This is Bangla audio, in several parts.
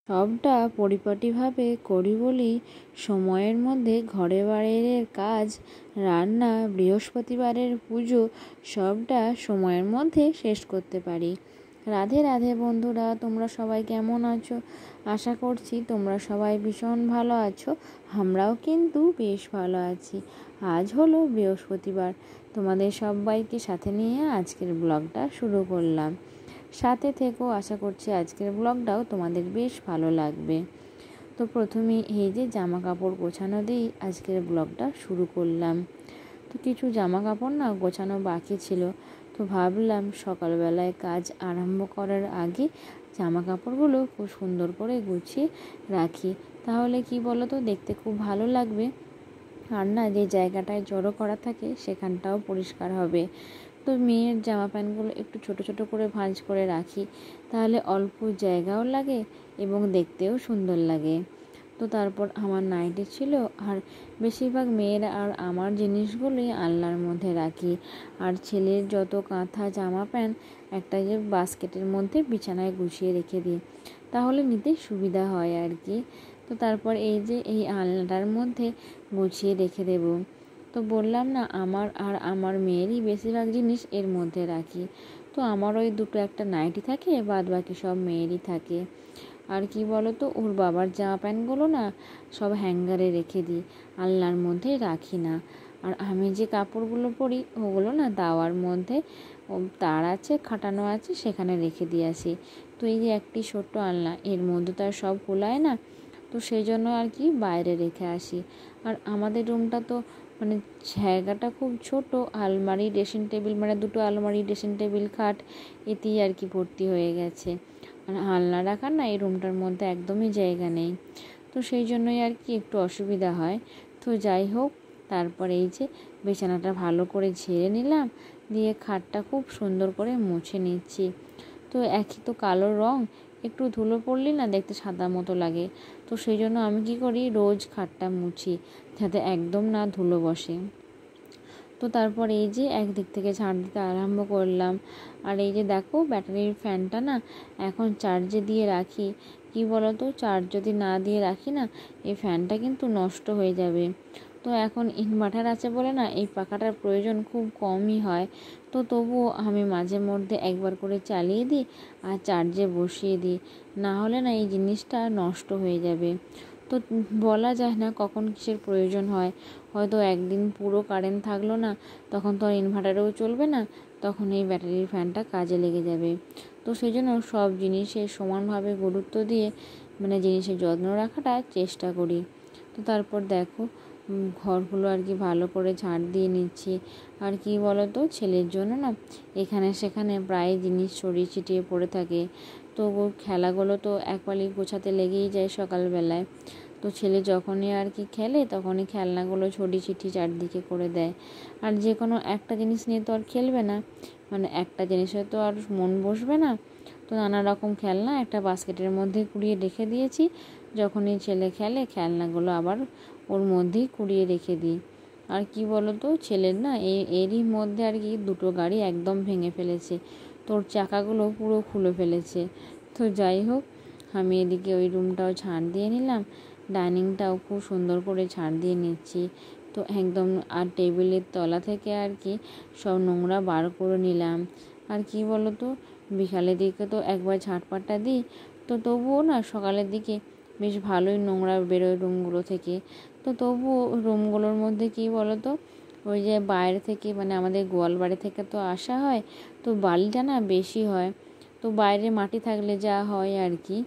সবটা পরিপাটিভাবে করি বলেই সময়ের মধ্যে ঘরে বাইরের কাজ, রান্না, বৃহস্পতিবারের পুজো সবটা সময়ের মধ্যে শেষ করতে পারি। রাধে রাধে বন্ধুরা, তোমরা সবাই কেমন আছো? আশা করছি তোমরা সবাই ভীষণ ভালো আছো। আমরাও কিন্তু বেশ ভালো আছি। আজ হলো বৃহস্পতিবার। তোমাদের সবাইকে সাথে নিয়ে আজকের ব্লগটা শুরু করলাম। সাথে থেকো, আশা করছি আজকের ব্লগটাও তোমাদের বেশ ভালো লাগবে। তো প্রথমেই এই যে জামা কাপড় গোছানো দিয়েই আজকের ব্লগটা শুরু করলাম। তো কিছু জামা কাপড় না গোছানো বাকি ছিল, তো ভাবলাম সকালবেলায় কাজ আরম্ভ করার আগে জামা কাপড়গুলো খুব সুন্দর করে গুছিয়ে রাখি, তাহলে কি বলো তো, দেখতে খুব ভালো লাগবে। আর না, যে জায়গাটায় জড়ো করা থাকে সেখানটাও পরিষ্কার হবে। তো মেয়ের জামা প্যান্টগুলো একটু ছোট ছোট করে ভাঁজ করে রাখি, তাহলে অল্প জায়গাও লাগে এবং দেখতেও সুন্দর লাগে। তো তারপর আমার নাইটি ছিল, আর বেশিরভাগ মেয়ের আর আমার জিনিসগুলোই আলনার মধ্যে রাখি। আর ছেলের যত কাঁথা জামা প্যান্ট একটা যে বাস্কেটের মধ্যে বিছানায় গুছিয়ে রেখে দিই, তাহলে নিতে সুবিধা হয় আর কি। তো তারপর এই যে এই আলনাটার মধ্যে গুছিয়ে রেখে দেব। তো বললাম না, আমার আর আমার মেয়েরই বেশিরভাগ জিনিস এর মধ্যে রাখি। তো আমার ওই দুটো একটা নাইটি থাকে, বাদ বাকি সব মেয়েরই থাকে। আর কি বলো তো, ওর বাবার জামা প্যান্টগুলো না সব হ্যাঙ্গারে রেখে দিই, আলনার মধ্যে রাখি না। আর আমি যে কাপড়গুলো পরি ওগুলো না দাওয়ার মধ্যে তার আছে, খাটানো আছে, সেখানে রেখে দিয়ে আসি। তো এই যে একটি ছোট্ট আলনা, এর মধ্যে তো আর সব কুলায় না, তো সেই জন্য আর কি বাইরে রেখে আসি। আর আমাদের রুমটা তো মানে জায়গাটা খুব ছোট, আলমারি ড্রেসিং টেবিল, মানে দুটো আলমারি, ড্রেসিং টেবিল, খাট, এতেই আর কি ভর্তি হয়ে গেছে। আর আলনা রাখার না এই রুমটার মধ্যে একদমই জায়গা নেই, তো সেই জন্যই আর কি একটু অসুবিধা হয়। তো যাই হোক, তারপরে এই যে বিছানাটা ভালো করে ঝেড়ে নিলাম, দিয়ে খাটটা খুব সুন্দর করে মুছে নিচ্ছি। তো একই তো কালো রং, একটু ধুলো পড়লে না দেখতে সাদা মতো লাগে। তো সেই জন্য আমি কি করি, রোজ খাটটা মুছি যাতে একদম না ধুলো বসে। তো তারপর এই যে একদিক থেকে ঝাড় দিতে আরম্ভ করলাম। আর এই যে দেখো, ব্যাটারির ফ্যানটা না এখন চার্জে দিয়ে রাখি। কি বলো তো, চার্জ যদি না দিয়ে রাখি না, এই ফ্যানটা কিন্তু নষ্ট হয়ে যাবে। তো এখন ইনভার্টার আছে বলে না এই পাখাটার প্রয়োজন খুব কমই হয়। তো তবুও আমি মাঝে মধ্যে একবার করে চালিয়ে দিই আর চার্জে বসিয়ে দিই, না হলে না এই জিনিসটা নষ্ট হয়ে যাবে। তো বলা যায় না কখন কিসের প্রয়োজন হয়। হয়তো একদিন পুরো কারেন্ট থাকলো না, তখন তো আর ইনভার্টারেও চলবে না, তখন এই ব্যাটারির ফ্যানটা কাজে লেগে যাবে। তো সেই জন্য সব জিনিসের সমানভাবে গুরুত্ব দিয়ে মানে জিনিসের যত্ন রাখাটা চেষ্টা করি। তো তারপর দেখো, ঘরগুলো আর কি ভালো করে ঝাড় দিয়ে নিচ্ছি। আর কি বলো তো, ছেলের জন্য না এখানে সেখানে প্রায় জিনিস ছড়িয়ে ছিটিয়ে পড়ে থাকে। তো খেলাগুলো তো এক পালি গোছাতে লেগেই যায় সকালবেলায়। তো ছেলে যখনই আর কি খেলে, তখনই খেলনাগুলো ছড়িয়ে ছিটিয়ে চারদিকে করে দেয়। আর যে কোনো একটা জিনিস নিয়ে তো আর খেলবে না, মানে একটা জিনিসে তো আর মন বসবে না। তো নানা রকম খেলনা একটা বাস্কেটের মধ্যে কুড়িয়ে রেখে দিয়েছি, যখনই ছেলে খেলে খেলনাগুলো আবার ওর মধ্যেই কুড়িয়ে রেখে দিই। আর কি বলো তো, ছেলের না এরই মধ্যে আর কি দুটো গাড়ি একদম ভেঙে ফেলেছে, তোর চাকাগুলো পুরো খুলে ফেলেছে। তো যাই হোক, আমি এদিকে ওই রুমটাও ঝাড় দিয়ে নিলাম, ডাইনিংটাও খুব সুন্দর করে ঝাড় দিয়ে নিচ্ছি। তো একদম আর টেবিলের তলা থেকে আর কি সব নোংরা বার করে নিলাম। আর কি বলো তো, বিকালের দিকে তো একবার ঝাঁটপাটটা দিই, তো তবুও না সকালের দিকে বেশ ভালোই নোংরা বেরোয় রুমগুলো থেকে। তো তবুও রুমগুলোর মধ্যে কি বলো তো, ওই যে বাইরে থেকে মানে আমাদের গোয়াল বাড়ি থেকে তো আসা হয়, তো বালিটা না বেশি হয়। তো বাইরে মাটি থাকলে যা হয় আর কি।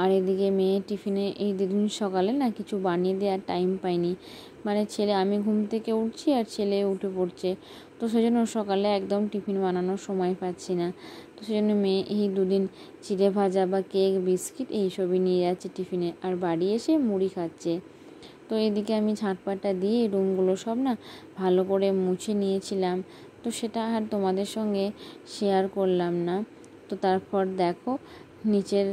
আর এদিকে মেয়ে টিফিনে এই দিন সকালে না কিছু বানিয়ে দেওয়ার টাইম পাইনি, মানে ছেলে, আমি ঘুম থেকে উঠছি আর ছেলে উঠে পড়ছে, তো সেজন্য সকালে একদম টিফিন বানানোর সময় পাচ্ছি না। তো সেজন্য মেয়ে এই দুদিন চিড়ে ভাজা বা কেক, বিস্কিট এইসবই নিয়ে যাচ্ছে টিফিনে, আর বাড়ি এসে মুড়ি খাচ্ছে। তো এদিকে আমি ঝাঁটপাটটা দিয়ে রুমগুলো সব না ভালো করে মুছে নিয়েছিলাম, তো সেটা আর তোমাদের সঙ্গে শেয়ার করলাম না। তো তারপর দেখো, নিচের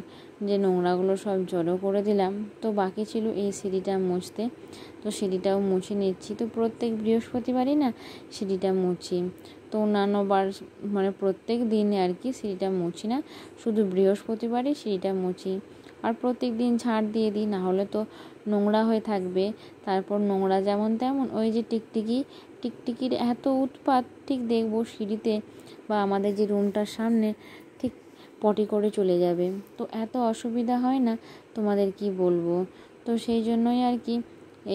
যে নোংরাগুলো সব জড়ো করে দিলাম, তো বাকি ছিল এই সিঁড়িটা মুছতে, তো সিঁড়িটাও মুছে নিচ্ছি। তো প্রত্যেক বৃহস্পতিবারই না সিঁড়িটা মুছি, তো অন্যান্য বার মানে প্রত্যেক দিনে আর কি সিঁড়িটা মুছি না, শুধু বৃহস্পতিবারই সিঁড়িটা মুছি। আর প্রত্যেক দিন ঝাড় দিয়ে দিই, না হলে তো নোংরা হয়ে থাকবে। তারপর নোংরা যেমন তেমন ওই যে টিকটিকির এত উৎপাত, ঠিক দেখবো সিঁড়িতে বা আমাদের যে রুমটার সামনে ঠিক পটি করে চলে যাবে। তো এত অসুবিধা হয় না, তোমাদের কি বলবো। তো সেই জন্যই আর কি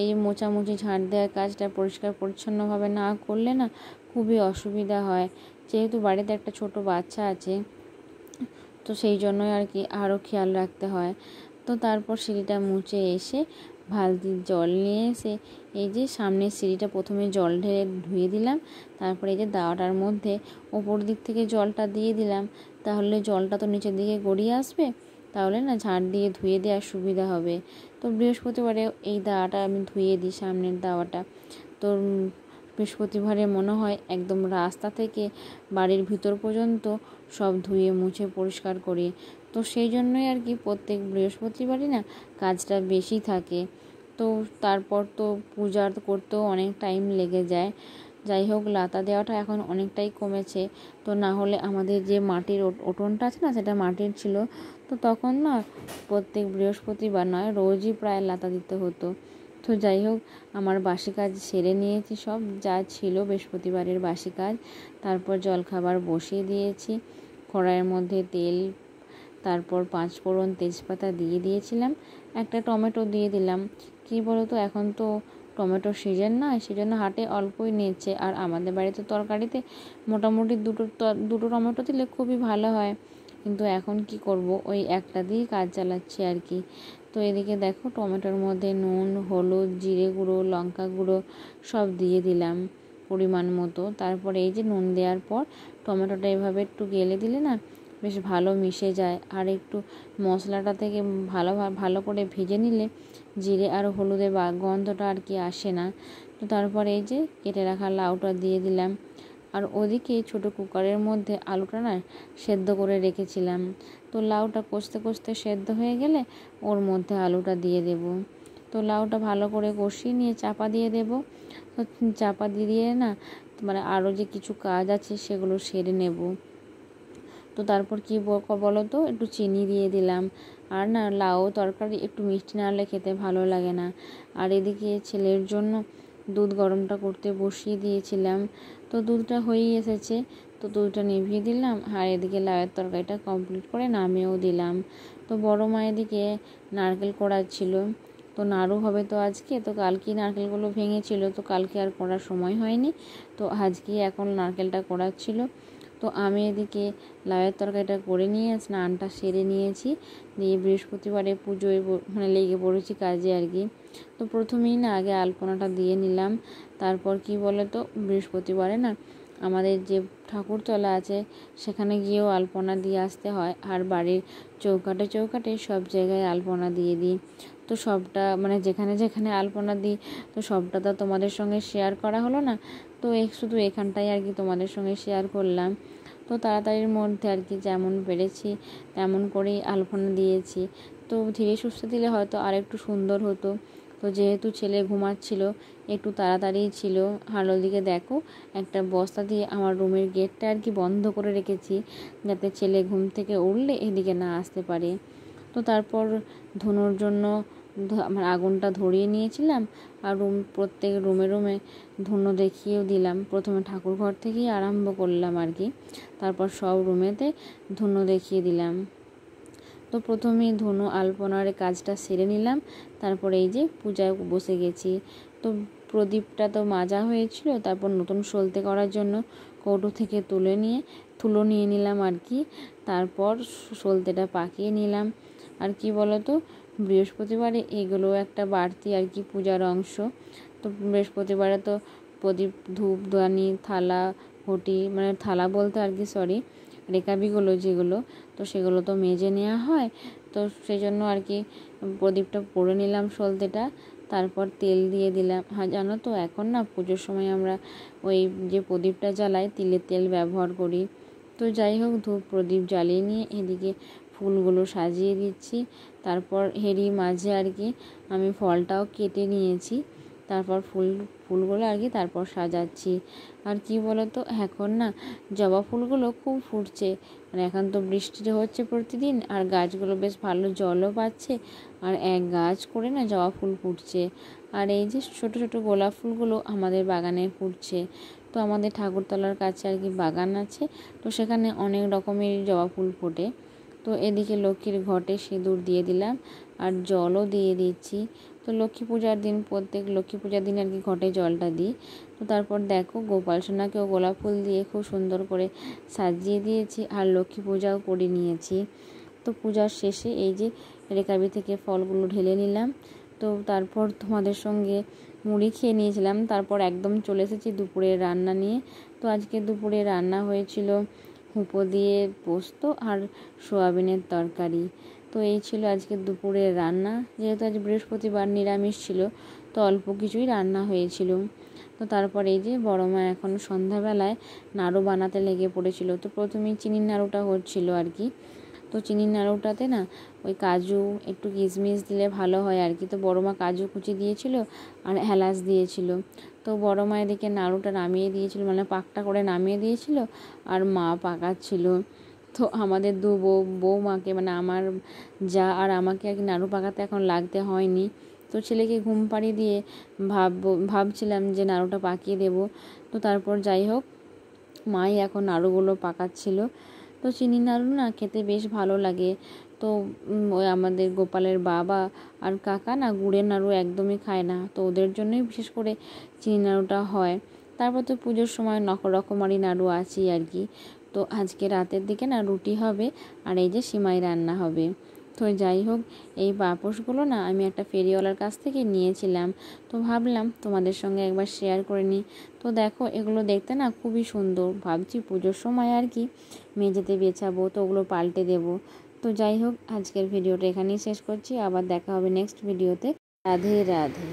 এই মোছামুছি ঝাড় দেওয়ার কাজটা পরিষ্কার পরিচ্ছন্নভাবে না করলে না খুবই অসুবিধা হয়। যেহেতু বাড়িতে একটা ছোট বাচ্চা আছে, তো সেই জন্যই আর কি আরও খেয়াল রাখতে হয়। তো তারপর সিঁড়িটা মুছে এসে বালতির জল নিয়ে এসে এই যে সামনের সিঁড়িটা প্রথমে জল ঢেলে ধুয়ে দিলাম। তারপরে এই যে দাওয়াটার মধ্যে ওপর দিক থেকে জলটা দিয়ে দিলাম, তাহলে জলটা তো নিচের দিকে গড়িয়ে আসবে, তাহলে না ঝাড় দিয়ে ধুয়ে দেওয়ার সুবিধা হবে। তো বৃহস্পতিবারে এই দাওয়াটা আমি ধুয়ে দিই, সামনের দাওয়াটা। তো বৃহস্পতিবারে মনে হয় একদম রাস্তা থেকে বাড়ির ভিতর পর্যন্ত সব ধুয়ে মুছে পরিষ্কার করি। তো সেই জন্যই আর কি প্রত্যেক বৃহস্পতিবারই না কাজটা বেশি থাকে। তো তারপর তো পূজা করতেও অনেক টাইম লেগে যায়। যাই হোক, লাতা দেওয়াটা এখন অনেকটাই কমেছে। তো না হলে আমাদের যে মাটির উঠোনটা আছে না, সেটা মাটির ছিল। তো তখন না প্রত্যেক বৃহস্পতিবার নয়, রোজই প্রায় লাতা দিতে হতো। তো যাই হোক, আমার বাসি কাজ সেরে নিয়েছি, সব যা ছিল বৃহস্পতিবারের বাসি কাজ। তারপর জলখাবার বসিয়ে দিয়েছি, কড়াইয়ের মধ্যে তেল, তারপর 5 ফোড়ন তেজপাতা দিয়ে দিয়েছিলাম, একটা টমেটো দিয়ে দিলাম। কী বলো তো, এখন তো টমেটোর সিজন নয়, সেজন্য হাটে অল্পই নিচ্ছে। আর আমাদের বাড়িতে তরকারিতে মোটামুটি দুটো টমেটো দিলে খুবই ভালো হয়, কিন্তু এখন কি করব, ওই একটা দিয়েই কাজ চালাচ্ছি আর কি। তো এদিকে দেখো টমেটোর মধ্যে নুন, হলুদ, জিরে গুঁড়ো, লঙ্কা গুঁড়ো সব দিয়ে দিলাম পরিমাণ মতো। তারপরে এই যে নুন দেওয়ার পর টমেটোটা এভাবে একটু গেলে দিলে না বেশ ভালো মিশে যায়। আর একটু মশলাটা থেকে ভালো করে ভেজে নিলে জিরে আর হলুদের গন্ধটা আর কি আসে না। তো তারপরে এই যে কেটে রাখা লাউটা দিয়ে দিলাম। আর ওদিকে ছোটো কুকারের মধ্যে আলুটা না সেদ্ধ করে রেখেছিলাম। তো লাউটা কষতে কষতে সেদ্ধ হয়ে গেলে ওর মধ্যে আলুটা দিয়ে দেব। তো লাউটা ভালো করে কষিয়ে নিয়ে চাপা দিয়ে দেব। তো চাপা দিয়ে না মানে আরও যে কিছু কাজ আছে সেগুলো সেরে নেব। তো তারপর কি বলো তো, একটু চিনি দিয়ে দিলাম। আর না লাউ তরকারি একটু মিষ্টি না হলে খেতে ভালো লাগে না। আর এদিকে ছেলের জন্য দুধ গরমটা করতে বসিয়ে দিয়েছিলাম। তো দুধটা হয়েই এসেছে, তো দুধটা নিভিয়ে দিলাম। আর এদিকে লাউয়ের তরকারিটা কমপ্লিট করে নামিয়েও দিলাম। তো বড় মা এদিকে নারকেল কোড়াচ্ছিল। তো নাড়ু হবে তো আজকে, তো কালকেই নারকেলগুলো ভেঙেছিল, তো কালকে আর করার সময় হয়নি। তো আজকেই এখন নারকেলটা কোড়াচ্ছিল। তো আমি এদিকে লাউয়ের তরকারিটা করে নিয়ে স্নানটা সেরে নিয়েছি, দিয়ে বৃহস্পতিবারে পুজোয় মানে লেগে পড়েছি কাজে আর কি। তো প্রথমেই না আগে আলপনাটা দিয়ে নিলাম। তারপর কি বলে তো, বৃহস্পতিবারে না আমাদের যে ঠাকুরতলা আছে সেখানে গিয়েও আলপনা দিয়ে আসতে হয়। আর বাড়ির চৌকাঠে সব জায়গায় আলপনা দিয়ে দিই। তো সবটা মানে যেখানে যেখানে আলপনা দিই, তো সবটা তো তোমাদের সঙ্গে শেয়ার করা হলো না। তো শুধু এখানটাই আর কি তোমাদের সঙ্গে শেয়ার করলাম। তো তাড়াতাড়ির মধ্যে আর কি যেমন পেরেছি তেমন করেই আলপনা দিয়েছি। তো ধীরে সুস্থে দিলে হয়তো আর একটু সুন্দর হতো। তো যেহেতু ছেলে ঘুমাচ্ছিল, একটু তাড়াতাড়িই ছিল। আর ওদিকে দেখো একটা বস্তা দিয়ে আমার রুমের গেটটা আর কি বন্ধ করে রেখেছি, যাতে ছেলে ঘুম থেকে উঠলে এদিকে না আসতে পারে। তো তারপর ধুনোর জন্য আমার আগুনটা ধরিয়ে নিয়েছিলাম। আর প্রত্যেক রুমে ধুনো দেখিয়েও দিলাম। প্রথমে ঠাকুর ঘর থেকেই আরম্ভ করলাম আর কি, তারপর সব রুমেতে ধুনো দেখিয়ে দিলাম। তো প্রথমেই ধুনো আলপনার কাজটা সেরে নিলাম। তারপরে এই যে পূজায় বসে গেছি। তো প্রদীপটা তো মাজা হয়েছিল, তারপর নতুন সলতে করার জন্য কৌটো থেকে তুলো নিয়ে নিলাম আর কি। তারপর সলতেটা পাকিয়ে নিলাম। আর কি বলো তো, বৃহস্পতিবারে এগুলো একটা বাড়তি আর কি পূজার অংশ। তো বৃহস্পতিবারে তো প্রদীপ, ধূপদানি, থালা, ঘটি, মানে থালা বলতে আর কি সরি, রেকাবিগুলো যেগুলো, তো সেগুলো তো মেজে নেওয়া হয়। তো সেই জন্য আর কি প্রদীপটা পরে নিলাম সলতেটা। তারপর তেল দিয়ে দিলাম। হ্যাঁ জানো তো, এখন না পুজোর সময় আমরা ওই যে প্রদীপটা জ্বালাই তিলের তেল ব্যবহার করি। তো যাই হোক, ধূপ প্রদীপ জ্বালিয়ে নিয়ে এদিকে ফুলগুলো সাজিয়ে দিচ্ছি। তারপর এরই মাঝে আর কি আমি ফলটাও কেটে নিয়েছি। তারপর ফুলগুলো আর কি তারপর সাজাচ্ছি। আর কি বলো তো, এখন না জবা ফুলগুলো খুব ফুটছে, মানে এখন তো বৃষ্টি হচ্ছে প্রতিদিন, আর গাছগুলো বেশ ভালো জলও পাচ্ছে, আর এক গাছ করে না জবা ফুল ফুটছে। আর এই যে ছোট ছোট গোলাপ ফুলগুলো আমাদের বাগানে ফুটছে। তো আমাদের ঠাকুরতলার কাছে আর কি বাগান আছে, তো সেখানে অনেক রকমের জবা ফুল ফোটে। তো এদিকে লক্ষ্মীর ঘটে সিঁদুর দিয়ে দিলাম, আর জলও দিয়ে দিচ্ছি। তো লক্ষ্মী পূজার দিন, প্রত্যেক লক্ষ্মী পূজার দিন আর কি ঘটে জলটা দিই। তো তারপর দেখো গোপাল সোনাকেও গোলাপ ফুল দিয়ে খুব সুন্দর করে সাজিয়ে দিয়েছি, আর লক্ষ্মী পূজাও করে নিয়েছি। তো পূজার শেষে এই যে রেকাবি থেকে ফলগুলো ঢেলে নিলাম। তো তারপর তোমাদের সঙ্গে মুড়ি খেয়ে নিয়েছিলাম, তারপর একদম চলে এসেছি দুপুরের রান্না নিয়ে। তো আজকে দুপুরে রান্না হয়েছিল হুঁপো দিয়ে পোস্ত আর সোয়াবিনের তরকারি। তো এই ছিল আজকে দুপুরের রান্না। যেহেতু আজ বৃহস্পতিবার নিরামিষ ছিল, তো অল্প কিছুই রান্না হয়েছিল। তো তারপর এই যে বড় মা এখন সন্ধ্যাবেলায় নাড়ু বানাতে লেগে পড়েছিল। তো প্রথমেই চিনির নাড়ুটা হচ্ছিল আর কি। তো চিনির নাড়ুটাতে না ওই কাজু একটু কিশমিশ দিলে ভালো হয় আর কি। তো বড় মা কাজু কুচি দিয়েছিল আর এলাচ দিয়েছিল। তো বড় মা এদিকে নাড়ুটা নামিয়ে দিয়েছিল, মানে পাকটা করে নামিয়ে দিয়েছিল, আর মা পাকাচ্ছিল। তো আমাদের বৌমাকে, মানে আমার যা আর আমাকে আর কি নাড়ু পাকাতে এখন লাগতে হয়নি। তো ছেলেকে ঘুম পাড়িয়ে দিয়ে ভাবছিলাম যে নাড়ুটা পাকিয়ে দেব। তো তারপর যাই হোক, মাই এখন নাড়ুগুলো পাকাচ্ছিল। তো চিনি নাড়ু না খেতে বেশ ভালো লাগে। তো ওই আমাদের গোপালের বাবা আর কাকা না গুড়ের নাড়ু একদমই খায় না, তো ওদের জন্যই বিশেষ করে চিনি নাড়ুটা হয়। তারপর তো পুজোর সময় রকমারি নাড়ু আছেই আর কি। তো আজকে রাতের দিকে না রুটি হবে, আর এই যে সিমাই রান্না হবে। তো যাই হোক, এই পাপোশগুলো না আমি একটা ফেরিওয়ালার কাছ থেকে নিয়েছিলাম। তো ভাবলাম তোমাদের সঙ্গে একবার শেয়ার করে নিই। তো দেখো, এগুলো দেখতে না খুবই সুন্দর। ভাবছি পুজোর সময় আর কি মেঝেতে বেছাবো, তো ওগুলো পাল্টে দেবো। তো যাই হোক, আজকের ভিডিওটা এখানেই শেষ করছি। আবার দেখা হবে নেক্সট ভিডিওতে। রাধে রাধে।